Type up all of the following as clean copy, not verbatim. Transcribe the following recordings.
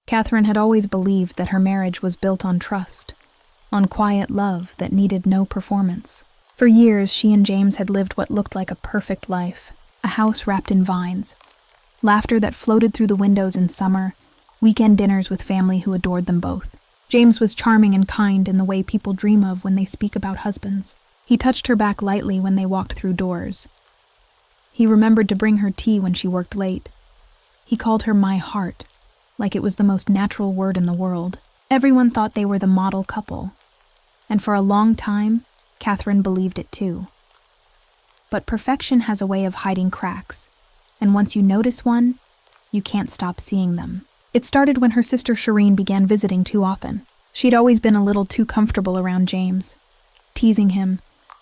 Catherine had always believed that her marriage was built on trust, on quiet love that needed no performance. For years, she and James had lived what looked like a perfect life, a house wrapped in vines, laughter that floated through the windows in summer, weekend dinners with family who adored them both. James was charming and kind in the way people dream of when they speak about husbands. He touched her back lightly when they walked through doors. He remembered to bring her tea when she worked late. He called her my heart, like it was the most natural word in the world. Everyone thought they were the model couple, and for a long time, Catherine believed it too. But perfection has a way of hiding cracks, and once you notice one, you can't stop seeing them. It started when her sister Charine began visiting too often. She'd always been a little too comfortable around James, teasing him,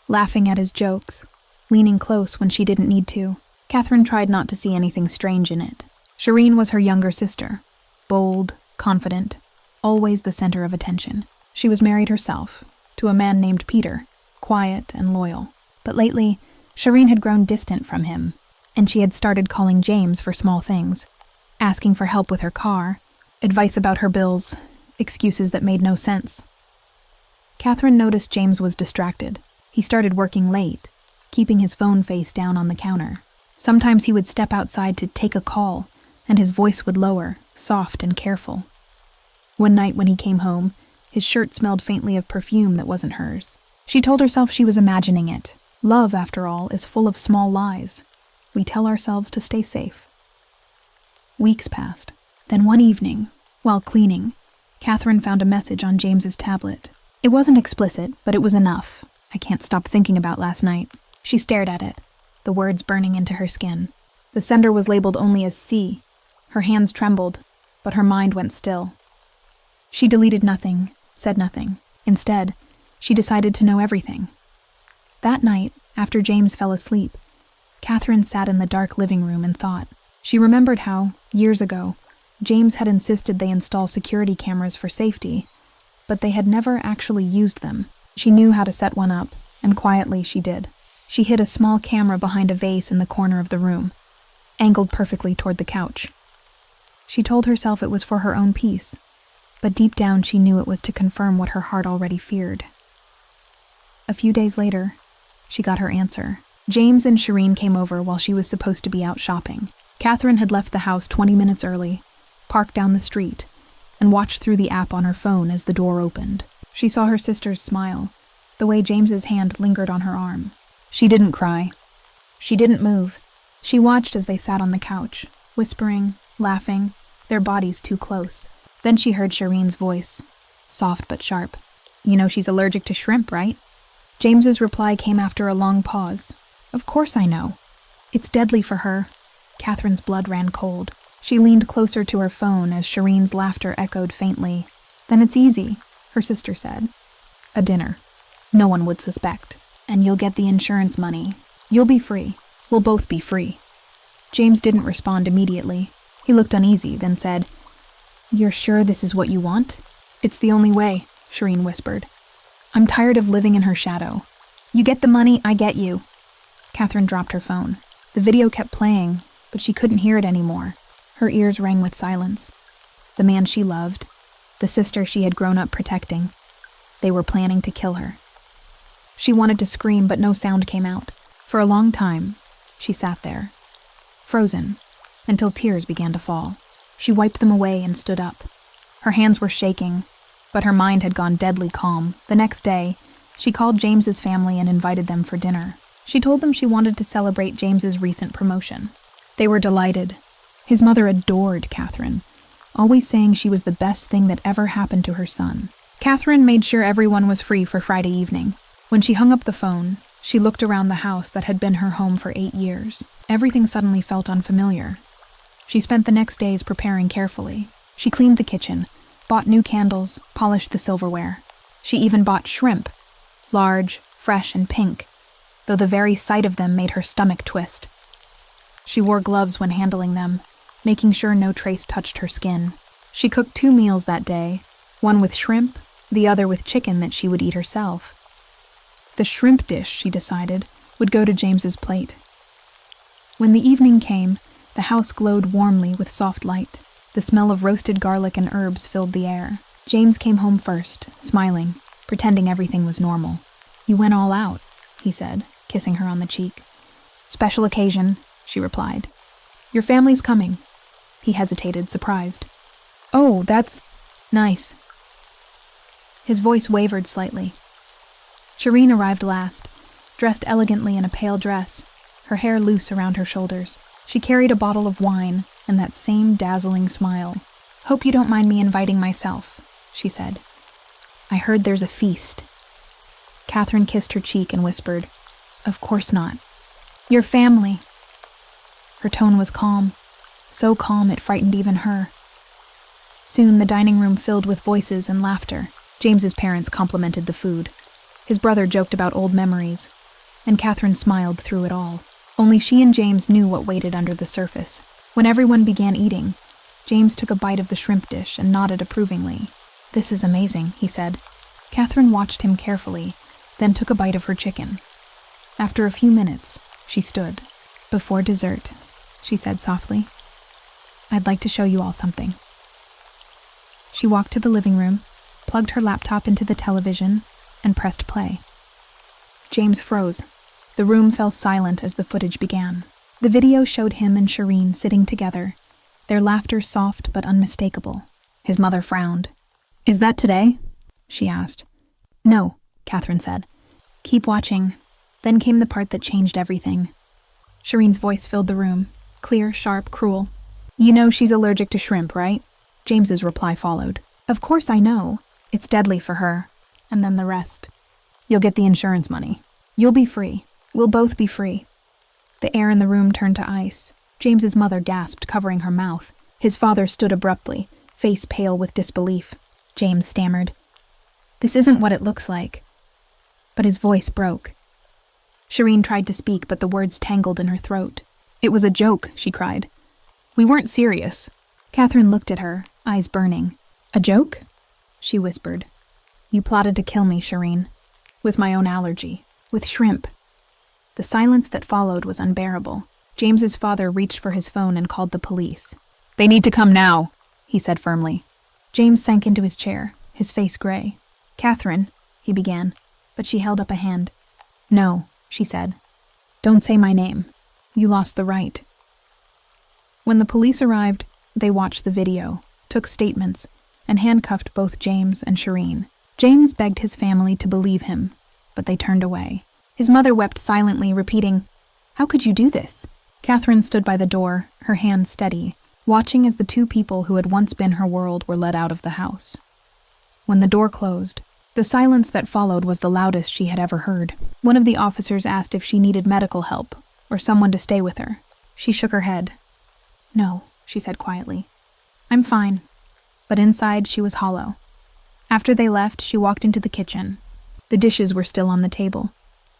laughing at his jokes, leaning close when she didn't need to. Catherine tried not to see anything strange in it. Charine was her younger sister, bold, confident, always the center of attention. She was married herself, to a man named Peter, quiet and loyal. But lately, Charine had grown distant from him, and she had started calling James for small things, asking for help with her car, advice about her bills, excuses that made no sense. Catherine noticed James was distracted. He started working late, keeping his phone face down on the counter. Sometimes he would step outside to take a call, and his voice would lower, soft and careful. One night when he came home, his shirt smelled faintly of perfume that wasn't hers. She told herself she was imagining it. Love, after all, is full of small lies. We tell ourselves to stay safe. Weeks passed. Then one evening, while cleaning, Catherine found a message on James's tablet. It wasn't explicit, but it was enough. I can't stop thinking about last night. She stared at it, the words burning into her skin. The sender was labeled only as C. Her hands trembled, but her mind went still. She deleted nothing, said nothing. Instead, she decided to know everything. That night, after James fell asleep, Catherine sat in the dark living room and thought. She remembered how, years ago, James had insisted they install security cameras for safety, but they had never actually used them. She knew how to set one up, and quietly she did. She hid a small camera behind a vase in the corner of the room, angled perfectly toward the couch. She told herself it was for her own peace, but deep down she knew it was to confirm what her heart already feared. A few days later, she got her answer. James and Charine came over while she was supposed to be out shopping. Catherine had left the house 20 minutes early, parked down the street, and watched through the app on her phone as the door opened. She saw her sister's smile, the way James's hand lingered on her arm. She didn't cry. She didn't move. She watched as they sat on the couch, whispering, laughing, their bodies too close. Then she heard Charine's voice, soft but sharp. "You know she's allergic to shrimp, right?" James's reply came after a long pause. "Of course I know. It's deadly for her." Catherine's blood ran cold. She leaned closer to her phone as Charine's laughter echoed faintly. "Then it's easy," her sister said. "A dinner. No one would suspect. And you'll get the insurance money. You'll be free. We'll both be free." James didn't respond immediately. He looked uneasy, then said, "You're sure this is what you want?" "It's the only way," Charine whispered. "I'm tired of living in her shadow. You get the money, I get you." Catherine dropped her phone. The video kept playing, but she couldn't hear it anymore. Her ears rang with silence. The man she loved, the sister she had grown up protecting, they were planning to kill her. She wanted to scream, but no sound came out. For a long time, she sat there, frozen, until tears began to fall. She wiped them away and stood up. Her hands were shaking, but her mind had gone deadly calm. The next day, she called James's family and invited them for dinner. She told them she wanted to celebrate James's recent promotion. They were delighted. His mother adored Catherine, always saying she was the best thing that ever happened to her son. Catherine made sure everyone was free for Friday evening. When she hung up the phone, she looked around the house that had been her home for 8 years. Everything suddenly felt unfamiliar. She spent the next days preparing carefully. She cleaned the kitchen, bought new candles, polished the silverware. She even bought shrimp, large, fresh, and pink, though the very sight of them made her stomach twist. She wore gloves when handling them, making sure no trace touched her skin. She cooked 2 meals that day, one with shrimp, the other with chicken that she would eat herself. The shrimp dish, she decided, would go to James's plate. When the evening came, the house glowed warmly with soft light. The smell of roasted garlic and herbs filled the air. James came home first, smiling, pretending everything was normal. "You went all out," he said, kissing her on the cheek. "Special occasion," she replied. "Your family's coming." He hesitated, surprised. "Oh, that's nice." His voice wavered slightly. Charine arrived last, dressed elegantly in a pale dress, her hair loose around her shoulders. She carried a bottle of wine and that same dazzling smile. "Hope you don't mind me inviting myself," she said. "I heard there's a feast." Catherine kissed her cheek and whispered, "Of course not. Your family." Her tone was calm, so calm it frightened even her. Soon the dining room filled with voices and laughter. James's parents complimented the food. His brother joked about old memories, and Catherine smiled through it all. Only she and James knew what waited under the surface. When everyone began eating, James took a bite of the shrimp dish and nodded approvingly. "This is amazing," he said. Catherine watched him carefully, then took a bite of her chicken. After a few minutes, she stood. "Before dessert," she said softly, "I'd like to show you all something." She walked to the living room, plugged her laptop into the television, and pressed play. James froze. The room fell silent as the footage began. The video showed him and Charine sitting together, their laughter soft but unmistakable. His mother frowned. "Is that today?" she asked. "No," Catherine said. "Keep watching." Then came the part that changed everything. Charine's voice filled the room, clear, sharp, cruel. "You know she's allergic to shrimp, right?" James's reply followed. "Of course I know. It's deadly for her." And then the rest. "You'll get the insurance money. You'll be free. We'll both be free." The air in the room turned to ice. James's mother gasped, covering her mouth. His father stood abruptly, face pale with disbelief. James stammered, "This isn't what it looks like." But his voice broke. Charine tried to speak, but the words tangled in her throat. "It was a joke," she cried. "We weren't serious." Catherine looked at her, eyes burning. "A joke?" she whispered. "You plotted to kill me, Charine. With my own allergy. With shrimp." The silence that followed was unbearable. James's father reached for his phone and called the police. "They need to come now," he said firmly. James sank into his chair, his face gray. "Catherine," he began, but she held up a hand. "No," she said. "Don't say my name. You lost the right." When the police arrived, they watched the video, took statements, and handcuffed both James and Charine. James begged his family to believe him, but they turned away. His mother wept silently, repeating, "How could you do this?" Catherine stood by the door, her hands steady, watching as the two people who had once been her world were led out of the house. When the door closed, the silence that followed was the loudest she had ever heard. One of the officers asked if she needed medical help or someone to stay with her. She shook her head. "No," she said quietly. "I'm fine." But inside, she was hollow. After they left, she walked into the kitchen. The dishes were still on the table.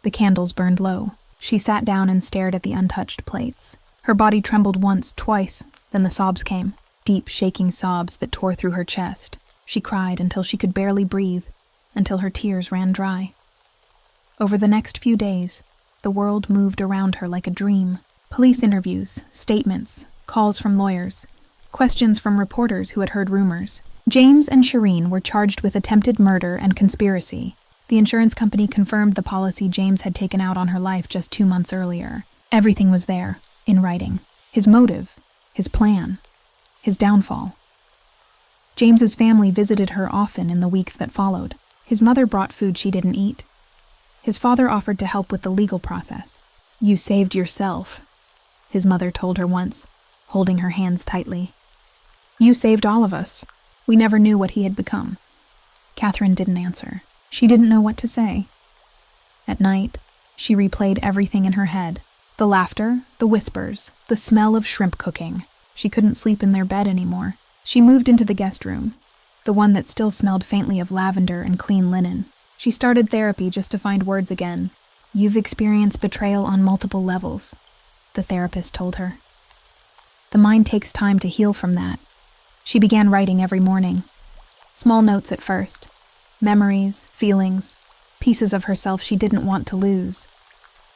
The candles burned low. She sat down and stared at the untouched plates. Her body trembled once, twice, then the sobs came. Deep, shaking sobs that tore through her chest. She cried until she could barely breathe, until her tears ran dry. Over the next few days, the world moved around her like a dream. Police interviews, statements, calls from lawyers, questions from reporters who had heard rumors. James and Charine were charged with attempted murder and conspiracy. The insurance company confirmed the policy James had taken out on her life just 2 months earlier. Everything was there, in writing. His motive, his plan, his downfall. James's family visited her often in the weeks that followed. His mother brought food she didn't eat. His father offered to help with the legal process. "You saved yourself," his mother told her once, holding her hands tightly. "You saved all of us." We never knew what he had become. Catherine didn't answer. She didn't know what to say. At night, she replayed everything in her head. The laughter, the whispers, the smell of shrimp cooking. She couldn't sleep in their bed anymore. She moved into the guest room, the one that still smelled faintly of lavender and clean linen. She started therapy just to find words again. "You've experienced betrayal on multiple levels," the therapist told her. The mind takes time to heal from that. She began writing every morning. Small notes at first. Memories, feelings, pieces of herself she didn't want to lose.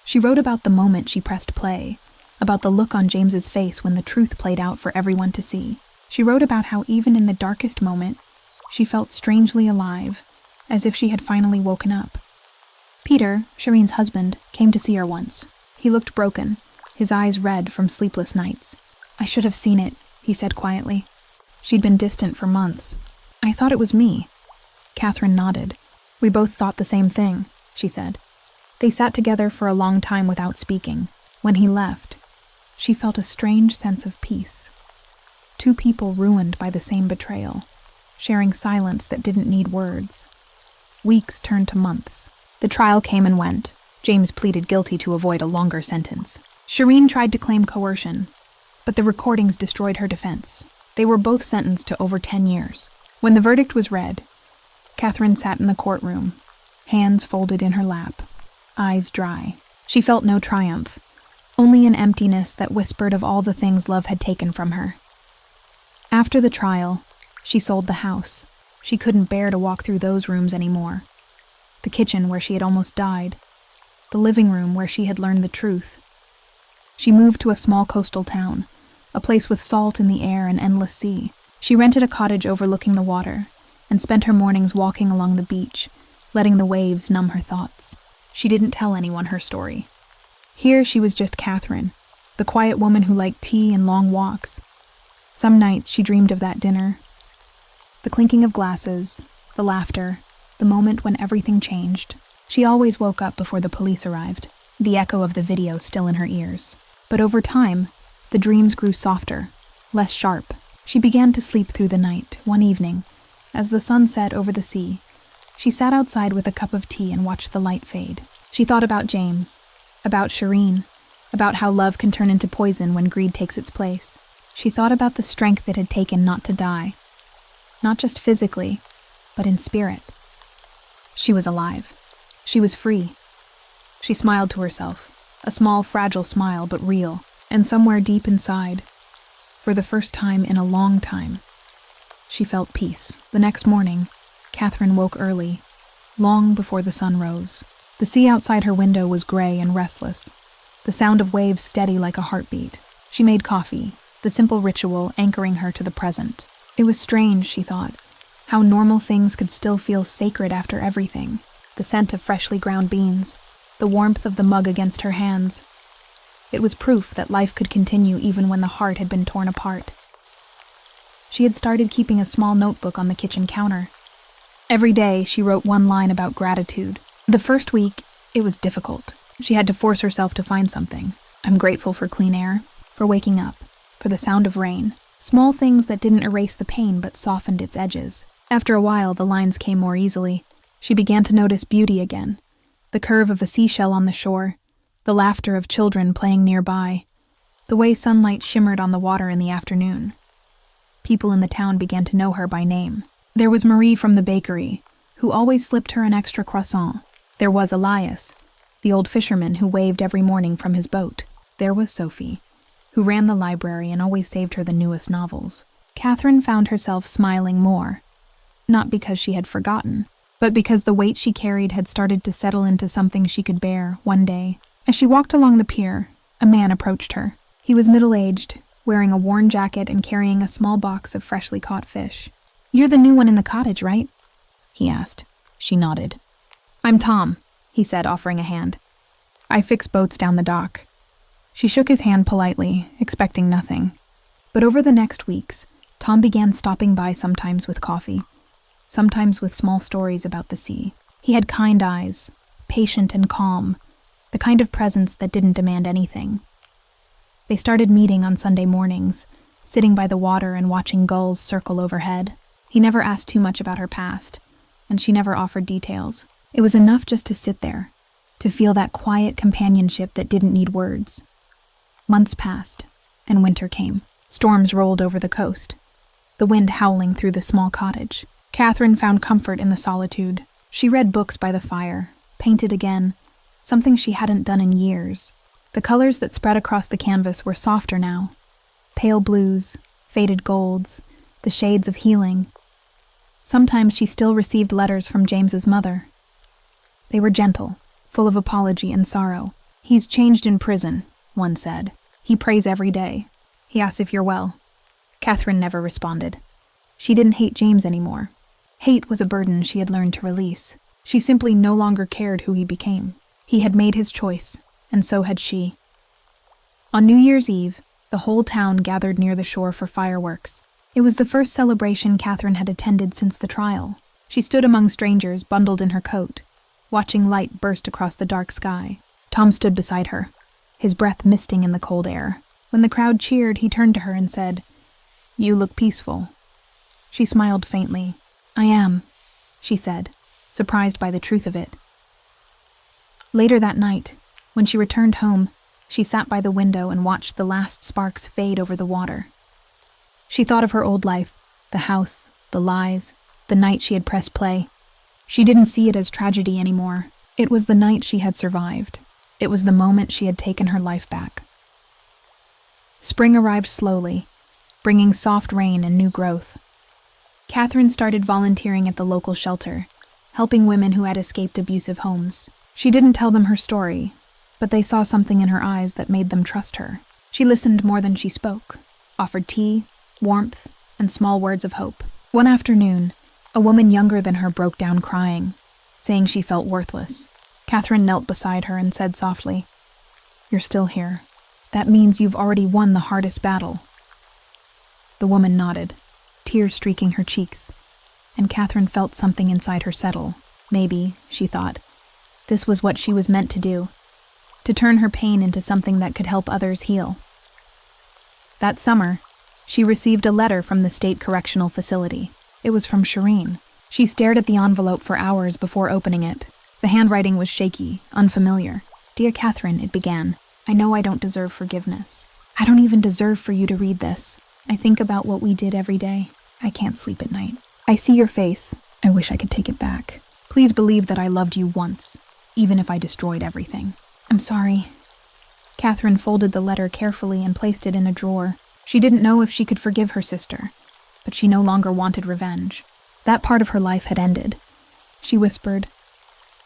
She wrote about the moment she pressed play, about the look on James's face when the truth played out for everyone to see. She wrote about how even in the darkest moment, she felt strangely alive, as if she had finally woken up. Peter, Charine's husband, came to see her once. He looked broken, his eyes red from sleepless nights. "I should have seen it," he said quietly. She'd been distant for months. "I thought it was me." Catherine nodded. "We both thought the same thing," she said. They sat together for a long time without speaking. When he left, she felt a strange sense of peace. Two people ruined by the same betrayal, sharing silence that didn't need words. Weeks turned to months. The trial came and went. James pleaded guilty to avoid a longer sentence. Charine tried to claim coercion, but the recordings destroyed her defense. They were both sentenced to over 10 years. When the verdict was read, Catherine sat in the courtroom, hands folded in her lap, eyes dry. She felt no triumph, only an emptiness that whispered of all the things love had taken from her. After the trial, she sold the house. She couldn't bear to walk through those rooms anymore. The kitchen where she had almost died. The living room where she had learned the truth. She moved to a small coastal town, a place with salt in the air and endless sea. She rented a cottage overlooking the water and spent her mornings walking along the beach, letting the waves numb her thoughts. She didn't tell anyone her story. Here she was just Catherine, the quiet woman who liked tea and long walks. Some nights she dreamed of that dinner. The clinking of glasses, the laughter, the moment when everything changed. She always woke up before the police arrived, the echo of the video still in her ears. But over time, the dreams grew softer, less sharp. She began to sleep through the night. One evening, as the sun set over the sea, she sat outside with a cup of tea and watched the light fade. She thought about James, about Charine, about how love can turn into poison when greed takes its place. She thought about the strength it had taken not to die, not just physically, but in spirit. She was alive. She was free. She smiled to herself, a small, fragile smile, but real, and somewhere deep inside, for the first time in a long time, she felt peace. The next morning, Catherine woke early, long before the sun rose. The sea outside her window was gray and restless, the sound of waves steady like a heartbeat. She made coffee, the simple ritual anchoring her to the present. It was strange, she thought, how normal things could still feel sacred after everything. The scent of freshly ground beans, the warmth of the mug against her hands. It was proof that life could continue even when the heart had been torn apart. She had started keeping a small notebook on the kitchen counter. Every day, she wrote one line about gratitude. The first week, it was difficult. She had to force herself to find something. I'm grateful for clean air, for waking up, for the sound of rain. Small things that didn't erase the pain but softened its edges. After a while, the lines came more easily. She began to notice beauty again. The curve of a seashell on the shore, the laughter of children playing nearby, the way sunlight shimmered on the water in the afternoon. People in the town began to know her by name. There was Marie from the bakery, who always slipped her an extra croissant. There was Elias, the old fisherman who waved every morning from his boat. There was Sophie, who ran the library and always saved her the newest novels. Catherine found herself smiling more, not because she had forgotten, but because the weight she carried had started to settle into something she could bear one day. As she walked along the pier, a man approached her. He was middle-aged, wearing a worn jacket and carrying a small box of freshly caught fish. "You're the new one in the cottage, right?" he asked. She nodded. "I'm Tom," he said, offering a hand. "I fix boats down the dock." She shook his hand politely, expecting nothing. But over the next weeks, Tom began stopping by sometimes with coffee, sometimes with small stories about the sea. He had kind eyes, patient and calm, the kind of presence that didn't demand anything. They started meeting on Sunday mornings, sitting by the water and watching gulls circle overhead. He never asked too much about her past, and she never offered details. It was enough just to sit there, to feel that quiet companionship that didn't need words. Months passed, and winter came. Storms rolled over the coast, the wind howling through the small cottage. Catherine found comfort in the solitude. She read books by the fire, painted again, something she hadn't done in years. The colors that spread across the canvas were softer now. Pale blues, faded golds, the shades of healing. Sometimes she still received letters from James's mother. They were gentle, full of apology and sorrow. "He's changed in prison," one said. "He prays every day. He asks if you're well." Catherine never responded. She didn't hate James anymore. Hate was a burden she had learned to release. She simply no longer cared who he became. He had made his choice, and so had she. On New Year's Eve, the whole town gathered near the shore for fireworks. It was the first celebration Catherine had attended since the trial. She stood among strangers, bundled in her coat, watching light burst across the dark sky. Tom stood beside her, his breath misting in the cold air. When the crowd cheered, he turned to her and said, "You look peaceful." She smiled faintly. "I am," she said, surprised by the truth of it. Later that night, when she returned home, she sat by the window and watched the last sparks fade over the water. She thought of her old life, the house, the lies, the night she had pressed play. She didn't see it as tragedy anymore. It was the night she had survived. It was the moment she had taken her life back. Spring arrived slowly, bringing soft rain and new growth. Catherine started volunteering at the local shelter, helping women who had escaped abusive homes. She didn't tell them her story, but they saw something in her eyes that made them trust her. She listened more than she spoke, offered tea, warmth, and small words of hope. One afternoon, a woman younger than her broke down crying, saying she felt worthless. Catherine knelt beside her and said softly, "You're still here. That means you've already won the hardest battle." The woman nodded, tears streaking her cheeks, and Catherine felt something inside her settle. Maybe, she thought, this was what she was meant to do, to turn her pain into something that could help others heal. That summer, she received a letter from the state correctional facility. It was from Charine. She stared at the envelope for hours before opening it. The handwriting was shaky, unfamiliar. "Dear Catherine," it began, "I know I don't deserve forgiveness. I don't even deserve for you to read this. I think about what we did every day. I can't sleep at night. I see your face. I wish I could take it back. Please believe that I loved you once, even if I destroyed everything. I'm sorry." Catherine folded the letter carefully and placed it in a drawer. She didn't know if she could forgive her sister, but she no longer wanted revenge. That part of her life had ended. She whispered,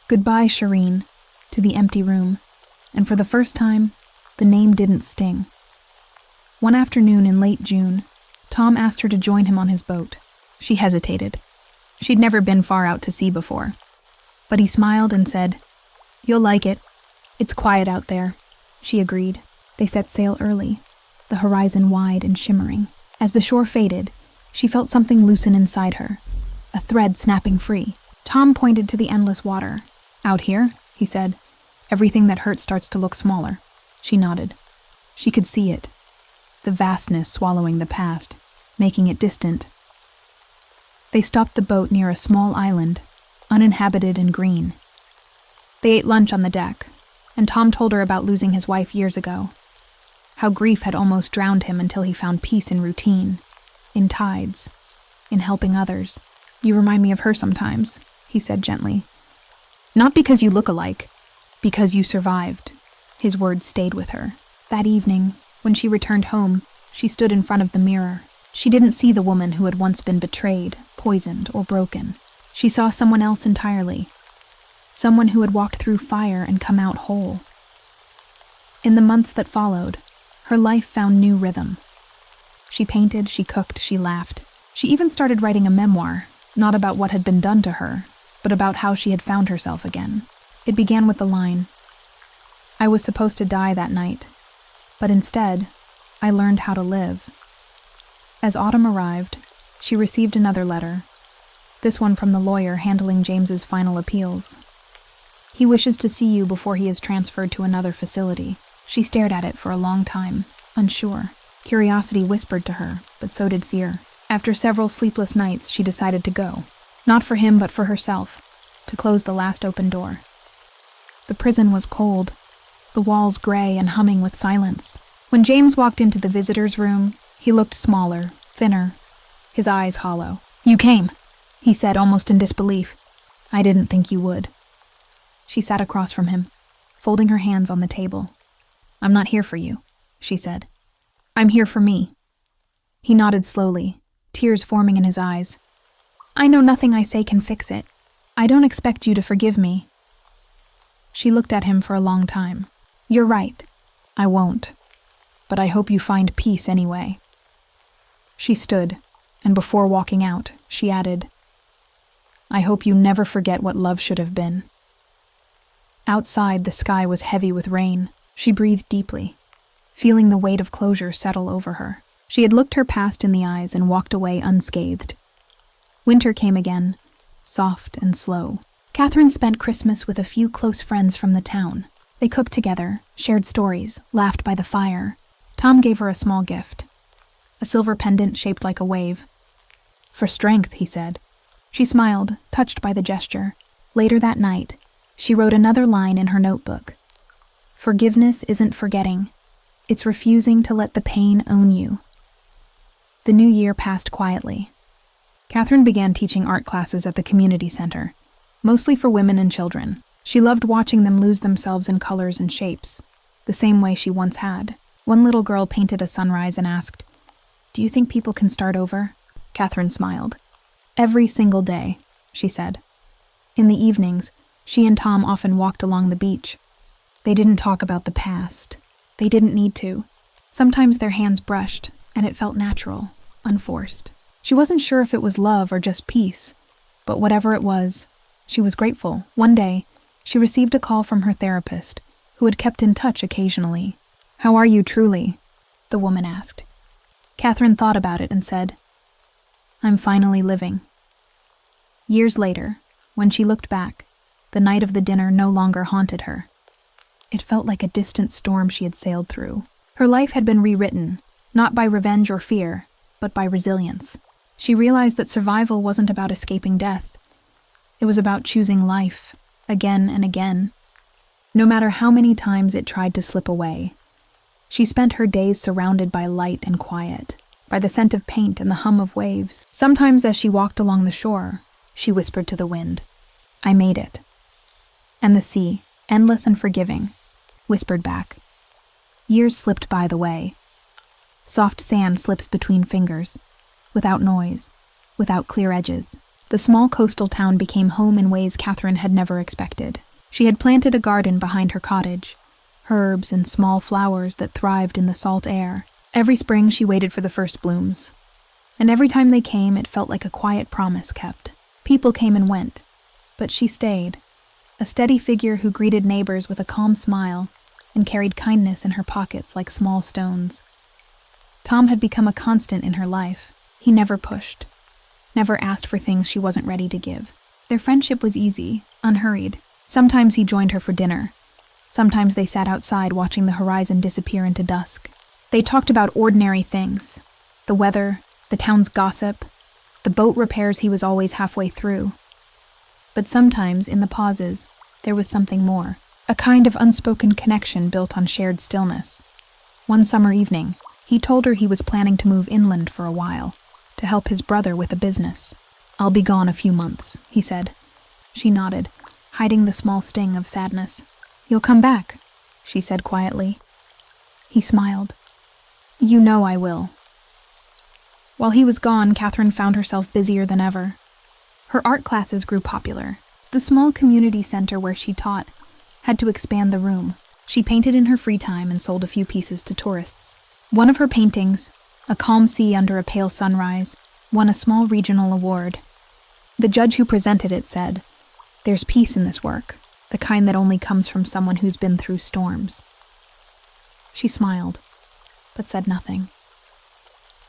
"Goodbye, Charine," to the empty room, and for the first time, the name didn't sting. One afternoon in late June, Tom asked her to join him on his boat. She hesitated. She'd never been far out to sea before. But he smiled and said, "You'll like it. It's quiet out there." She agreed. They set sail early, the horizon wide and shimmering. As the shore faded, she felt something loosen inside her, a thread snapping free. Tom pointed to the endless water. "Out here," he said, "everything that hurts starts to look smaller." She nodded. She could see it, the vastness swallowing the past, making it distant. They stopped the boat near a small island, uninhabited and green. They ate lunch on the deck, and Tom told her about losing his wife years ago, how grief had almost drowned him until he found peace in routine, in tides, in helping others. "You remind me of her sometimes," he said gently. "Not because you look alike, because you survived." His words stayed with her. That evening, when she returned home, she stood in front of the mirror. She didn't see the woman who had once been betrayed, poisoned, or broken. She saw someone else entirely. Someone who had walked through fire and come out whole. In the months that followed, her life found new rhythm. She painted, she cooked, she laughed. She even started writing a memoir, not about what had been done to her, but about how she had found herself again. It began with the line, "I was supposed to die that night, but instead, I learned how to live." As autumn arrived, she received another letter, this one from the lawyer handling James's final appeals. "He wishes to see you before he is transferred to another facility." She stared at it for a long time, unsure. Curiosity whispered to her, but so did fear. After several sleepless nights, she decided to go. Not for him, but for herself, to close the last open door. The prison was cold, the walls gray and humming with silence. When James walked into the visitor's room, he looked smaller, thinner, his eyes hollow. "You came," he said, almost in disbelief. "I didn't think you would." She sat across from him, folding her hands on the table. "I'm not here for you," she said. "I'm here for me." He nodded slowly, tears forming in his eyes. "I know nothing I say can fix it. I don't expect you to forgive me." She looked at him for a long time. "You're right. I won't. But I hope you find peace anyway." She stood, and before walking out, she added, "I hope you never forget what love should have been." Outside, the sky was heavy with rain. She breathed deeply, feeling the weight of closure settle over her. She had looked her past in the eyes and walked away unscathed. Winter came again, soft and slow. Catherine spent Christmas with a few close friends from the town. They cooked together, shared stories, laughed by the fire. Tom gave her a small gift, a silver pendant shaped like a wave. "For strength," he said. She smiled, touched by the gesture. Later that night, she wrote another line in her notebook. "Forgiveness isn't forgetting. It's refusing to let the pain own you." The new year passed quietly. Catherine began teaching art classes at the community center, mostly for women and children. She loved watching them lose themselves in colors and shapes, the same way she once had. One little girl painted a sunrise and asked, "Do you think people can start over?" Catherine smiled. "Every single day," she said. In the evenings, she and Tom often walked along the beach. They didn't talk about the past. They didn't need to. Sometimes their hands brushed, and it felt natural, unforced. She wasn't sure if it was love or just peace, but whatever it was, she was grateful. One day, she received a call from her therapist, who had kept in touch occasionally. "How are you truly?" the woman asked. Catherine thought about it and said, "I'm finally living." Years later, when she looked back, the night of the dinner no longer haunted her. It felt like a distant storm she had sailed through. Her life had been rewritten, not by revenge or fear, but by resilience. She realized that survival wasn't about escaping death. It was about choosing life, again and again. No matter how many times it tried to slip away, she spent her days surrounded by light and quiet, by the scent of paint and the hum of waves. Sometimes as she walked along the shore, she whispered to the wind, "I made it." And the sea, endless and forgiving, whispered back. Years slipped by the way. Soft sand slips between fingers, without noise, without clear edges. The small coastal town became home in ways Catherine had never expected. She had planted a garden behind her cottage, herbs and small flowers that thrived in the salt air. Every spring she waited for the first blooms, and every time they came it felt like a quiet promise kept. People came and went, but she stayed, a steady figure who greeted neighbors with a calm smile and carried kindness in her pockets like small stones. Tom had become a constant in her life. He never pushed, never asked for things she wasn't ready to give. Their friendship was easy, unhurried. Sometimes he joined her for dinner. Sometimes they sat outside watching the horizon disappear into dusk. They talked about ordinary things, the weather, the town's gossip, the boat repairs he was always halfway through. But sometimes, in the pauses, there was something more, a kind of unspoken connection built on shared stillness. One summer evening, he told her he was planning to move inland for a while, to help his brother with a business. "I'll be gone a few months," he said. She nodded, hiding the small sting of sadness. "You'll come back," she said quietly. He smiled. "You know I will." While he was gone, Catherine found herself busier than ever. Her art classes grew popular. The small community center where she taught had to expand the room. She painted in her free time and sold a few pieces to tourists. One of her paintings, a calm sea under a pale sunrise, won a small regional award. The judge who presented it said, "There's peace in this work, the kind that only comes from someone who's been through storms." She smiled, but said nothing.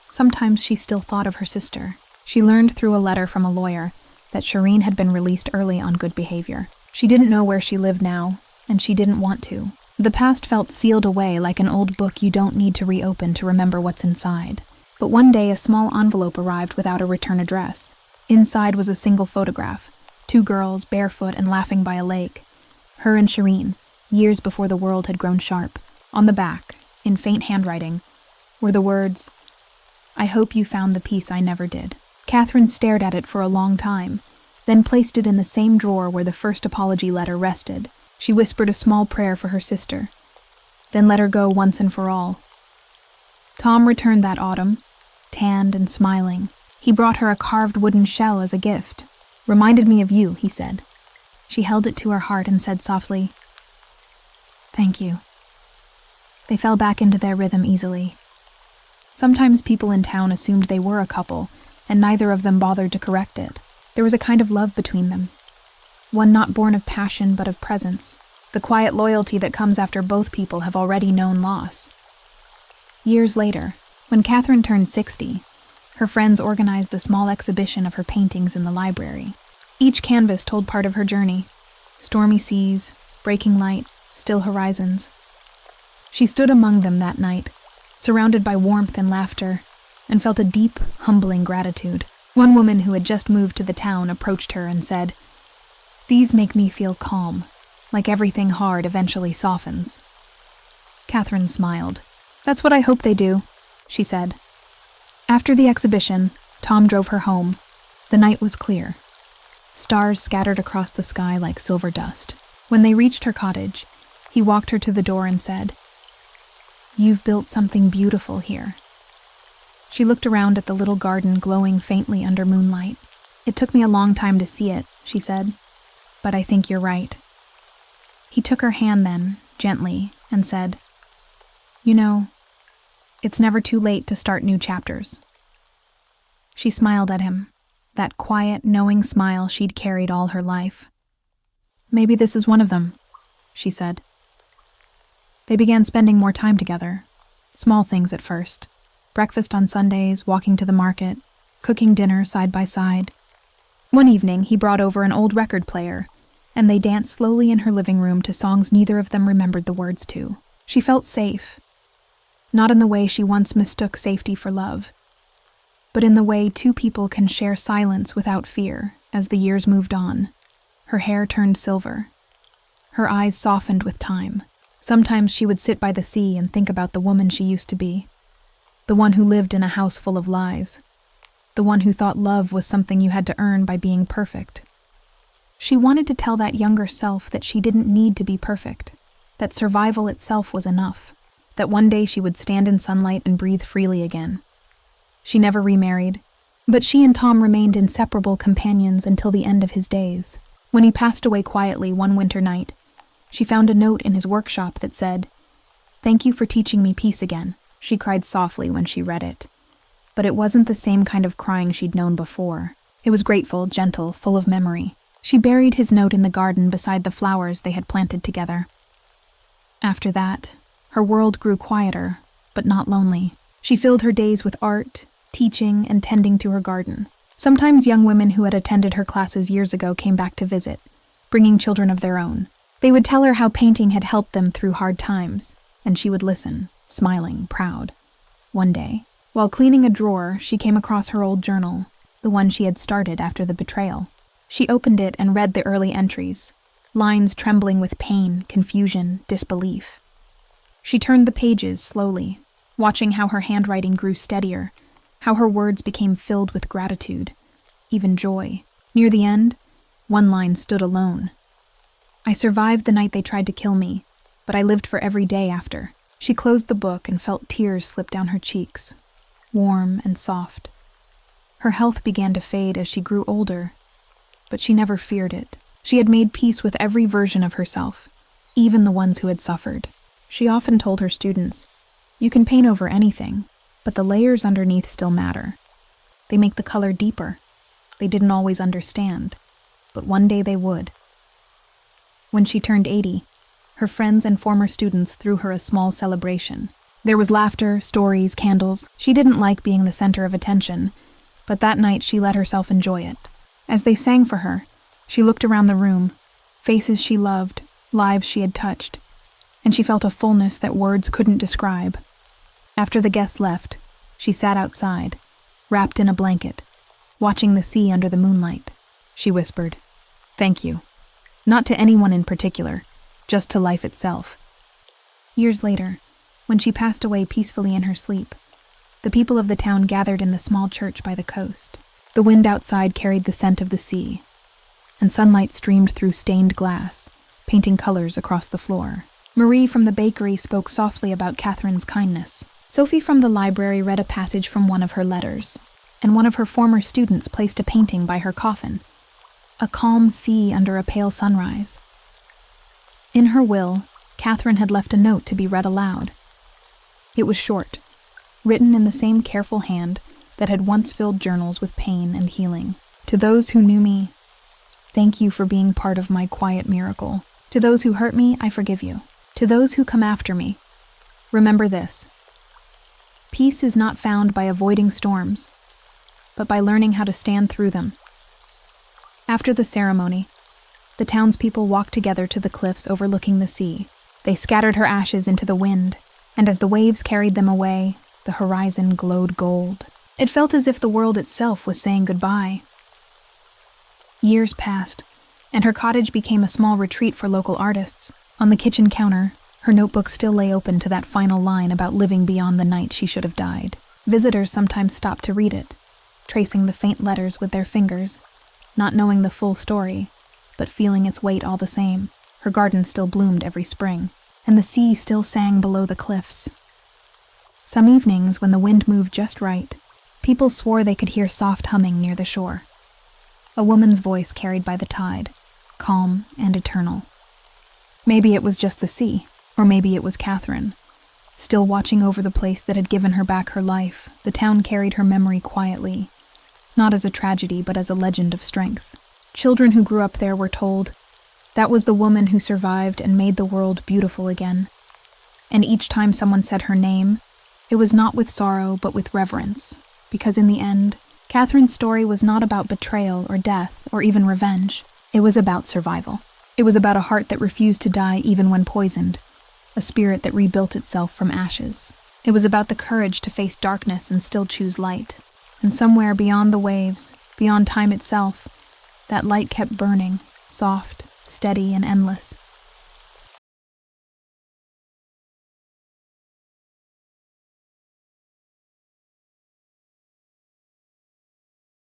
Sometimes she still thought of her sister. She learned through a letter from a lawyer that Charine had been released early on good behavior. She didn't know where she lived now, and she didn't want to. The past felt sealed away like an old book you don't need to reopen to remember what's inside. But one day a small envelope arrived without a return address. Inside was a single photograph, 2 girls barefoot and laughing by a lake. Her and Charine, years before the world had grown sharp. On the back, in faint handwriting, were the words, "I hope you found the peace I never did." Catherine stared at it for a long time, then placed it in the same drawer where the first apology letter rested. She whispered a small prayer for her sister, then let her go once and for all. Tom returned that autumn, tanned and smiling. He brought her a carved wooden shell as a gift. "Reminded me of you," he said. She held it to her heart and said softly, "Thank you." They fell back into their rhythm easily. Sometimes people in town assumed they were a couple, and neither of them bothered to correct it. There was a kind of love between them, one not born of passion but of presence, the quiet loyalty that comes after both people have already known loss. Years later, when Catherine turned 60, her friends organized a small exhibition of her paintings in the library. Each canvas told part of her journey: stormy seas, breaking light, still horizons. She stood among them that night, surrounded by warmth and laughter, and felt a deep, humbling gratitude. One woman who had just moved to the town approached her and said, "These make me feel calm, like everything hard eventually softens." Catherine smiled. "That's what I hope they do," she said. After the exhibition, Tom drove her home. The night was clear. Stars scattered across the sky like silver dust. When they reached her cottage, he walked her to the door and said, "You've built something beautiful here." She looked around at the little garden glowing faintly under moonlight. "It took me a long time to see it," she said, "but I think you're right." He took her hand then, gently, and said, "You know, it's never too late to start new chapters." She smiled at him, that quiet, knowing smile she'd carried all her life. "Maybe this is one of them," she said. They began spending more time together. Small things at first. Breakfast on Sundays, walking to the market, cooking dinner side by side. One evening, he brought over an old record player, and they danced slowly in her living room to songs neither of them remembered the words to. She felt safe. Not in the way she once mistook safety for love, but in the way two people can share silence without fear. As the years moved on, her hair turned silver. Her eyes softened with time. Sometimes she would sit by the sea and think about the woman she used to be, the one who lived in a house full of lies, the one who thought love was something you had to earn by being perfect. She wanted to tell that younger self that she didn't need to be perfect, that survival itself was enough, that one day she would stand in sunlight and breathe freely again. She never remarried, but she and Tom remained inseparable companions until the end of his days. When he passed away quietly one winter night, she found a note in his workshop that said, "Thank you for teaching me peace again." She cried softly when she read it, but it wasn't the same kind of crying she'd known before. It was grateful, gentle, full of memory. She buried his note in the garden beside the flowers they had planted together. After that, her world grew quieter, but not lonely. She filled her days with art, teaching, and tending to her garden. Sometimes young women who had attended her classes years ago came back to visit, bringing children of their own. They would tell her how painting had helped them through hard times, and she would listen, smiling, proud. One day, while cleaning a drawer, she came across her old journal, the one she had started after the betrayal. She opened it and read the early entries, lines trembling with pain, confusion, disbelief. She turned the pages slowly, watching how her handwriting grew steadier, how her words became filled with gratitude, even joy. Near the end, one line stood alone. "I survived the night they tried to kill me, but I lived for every day after." She closed the book and felt tears slip down her cheeks, warm and soft. Her health began to fade as she grew older, but she never feared it. She had made peace with every version of herself, even the ones who had suffered. She often told her students, "You can paint over anything, but the layers underneath still matter. They make the color deeper." They didn't always understand, but one day they would. When she turned 80, her friends and former students threw her a small celebration. There was laughter, stories, candles. She didn't like being the center of attention, but that night she let herself enjoy it. As they sang for her, she looked around the room, faces she loved, lives she had touched, and she felt a fullness that words couldn't describe. After the guests left, she sat outside, wrapped in a blanket, watching the sea under the moonlight. She whispered, "Thank you." Not to anyone in particular, just to life itself. Years later, when she passed away peacefully in her sleep, the people of the town gathered in the small church by the coast. The wind outside carried the scent of the sea, and sunlight streamed through stained glass, painting colors across the floor. Marie from the bakery spoke softly about Catherine's kindness. Sophie from the library read a passage from one of her letters, and one of her former students placed a painting by her coffin, a calm sea under a pale sunrise. In her will, Catherine had left a note to be read aloud. It was short, written in the same careful hand that had once filled journals with pain and healing. To those who knew me, thank you for being part of my quiet miracle. To those who hurt me, I forgive you. To those who come after me, remember this. Peace is not found by avoiding storms, but by learning how to stand through them. After the ceremony, the townspeople walked together to the cliffs overlooking the sea. They scattered her ashes into the wind, and as the waves carried them away, the horizon glowed gold. It felt as if the world itself was saying goodbye. Years passed, and her cottage became a small retreat for local artists. On the kitchen counter, her notebook still lay open to that final line about living beyond the night she should have died. Visitors sometimes stopped to read it, tracing the faint letters with their fingers, not knowing the full story, but feeling its weight all the same. Her garden still bloomed every spring, and the sea still sang below the cliffs. Some evenings, when the wind moved just right, people swore they could hear soft humming near the shore. A woman's voice carried by the tide, calm and eternal. Maybe it was just the sea, or maybe it was Catherine. Still watching over the place that had given her back her life, the town carried her memory quietly, not as a tragedy but as a legend of strength. Children who grew up there were told, that was the woman who survived and made the world beautiful again. And each time someone said her name, it was not with sorrow but with reverence, because in the end, Catherine's story was not about betrayal or death or even revenge. It was about survival. It was about a heart that refused to die even when poisoned, a spirit that rebuilt itself from ashes. It was about the courage to face darkness and still choose light. And somewhere beyond the waves, beyond time itself, that light kept burning, soft, steady, and endless.